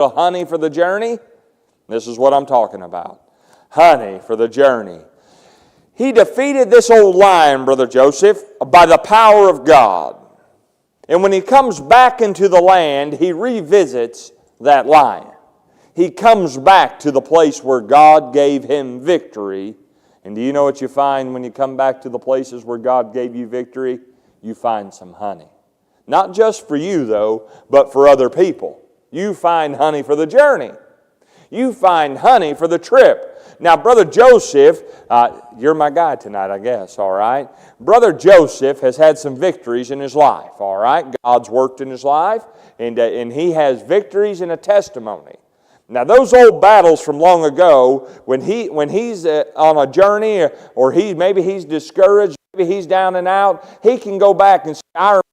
honey for the journey? This is what I'm talking about. Honey for the journey. He defeated this old lion, Brother Joseph, by the power of God. And when he comes back into the land, he revisits that lion. He comes back to the place where God gave him victory. And do you know what you find when you come back to the places where God gave you victory? You find some honey. Not just for you, though, but for other people. You find honey for the journey. You find honey for the trip. Now, Brother Joseph, you're my guy tonight, I guess, all right? Brother Joseph has had some victories in his life, all right? God's worked in his life, and he has victories and a testimony. Now, those old battles from long ago, when he's on a journey, or maybe he's discouraged, maybe he's down and out, he can go back and say, I remember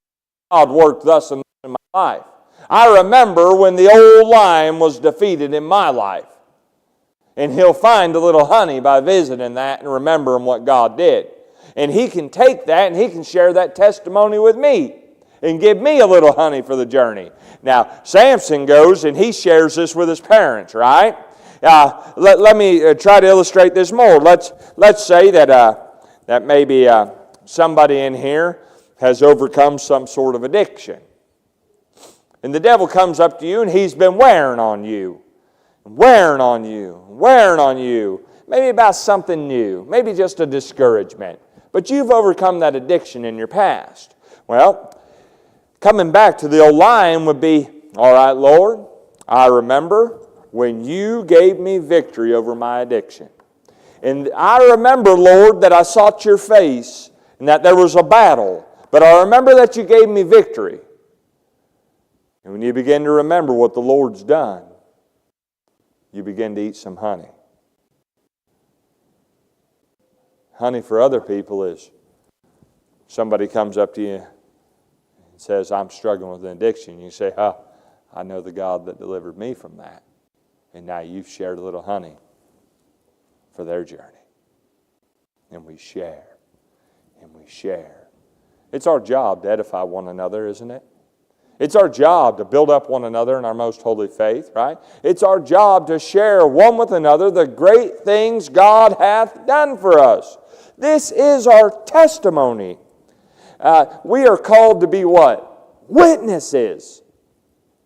God worked thus and thus in my life. I remember when the old lion was defeated in my life. And he'll find a little honey by visiting that and remembering what God did. And he can take that and he can share that testimony with me and give me a little honey for the journey. Now, Samson goes and he shares this with his parents, right? Let me try to illustrate this more. Let's say that maybe somebody in here has overcome some sort of addiction. And the devil comes up to you and he's been wearing on you. Wearing on you. Maybe about something new. Maybe just a discouragement. But you've overcome that addiction in your past. Well, coming back to the old lion would be, all right, Lord, I remember when you gave me victory over my addiction. And I remember, Lord, that I sought your face and that there was a battle. But I remember that you gave me victory. And when you begin to remember what the Lord's done, you begin to eat some honey. Honey for other people is somebody comes up to you and says, I'm struggling with an addiction. You say, I know the God that delivered me from that. And now you've shared a little honey for their journey. And we share. And we share. It's our job to edify one another, isn't it? It's our job to build up one another in our most holy faith, right? It's our job to share one with another the great things God hath done for us. This is our testimony. We are called to be what? Witnesses.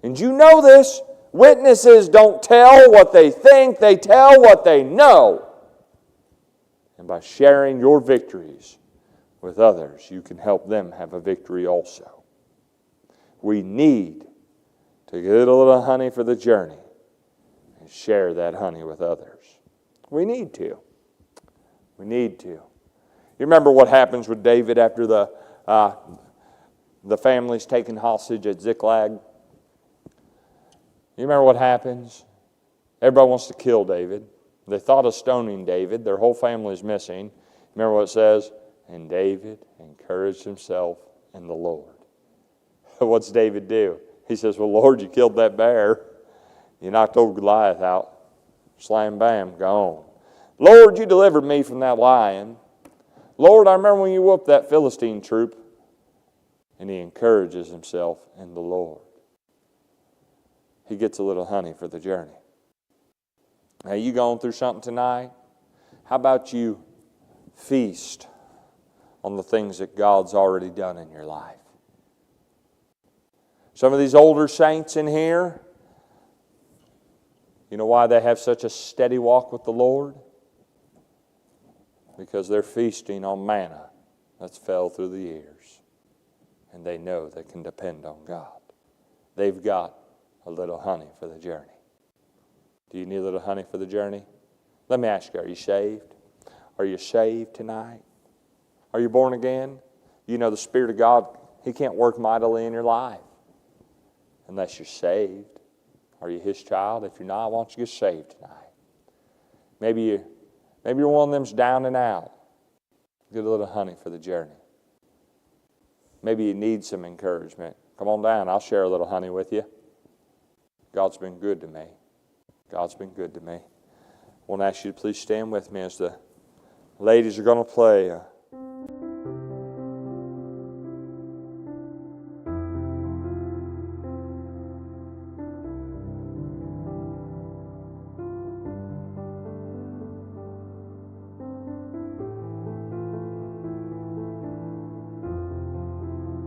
And you know this. Witnesses don't tell what they think, they tell what they know. And by sharing your victories with others, you can help them have a victory also. We need to get a little honey for the journey and share that honey with others. We need to. We need to. You remember what happens with David after the family's taken hostage at Ziklag? You remember what happens? Everybody wants to kill David. They thought of stoning David. Their whole family is missing. Remember what it says? And David encouraged himself in the Lord. What's David do? He says, well, Lord, you killed that bear. You knocked old Goliath out. Slam, bam, gone. Lord, you delivered me from that lion. Lord, I remember when you whooped that Philistine troop. And he encourages himself in the Lord. He gets a little honey for the journey. Now, you going through something tonight? How about you feast on the things that God's already done in your life? Some of these older saints in here, you know why they have such a steady walk with the Lord? Because they're feasting on manna that's fell through the years. And they know they can depend on God. They've got a little honey for the journey. Do you need a little honey for the journey? Let me ask you, are you saved? Are you saved tonight? Are you born again? You know the Spirit of God, He can't work mightily in your life unless you're saved. Are you His child? If you're not, why don't you get saved tonight? Maybe you're one of them that's down and out. Get a little honey for the journey. Maybe you need some encouragement. Come on down. I'll share a little honey with you. God's been good to me. God's been good to me. I want to ask you to please stand with me as the ladies are going to play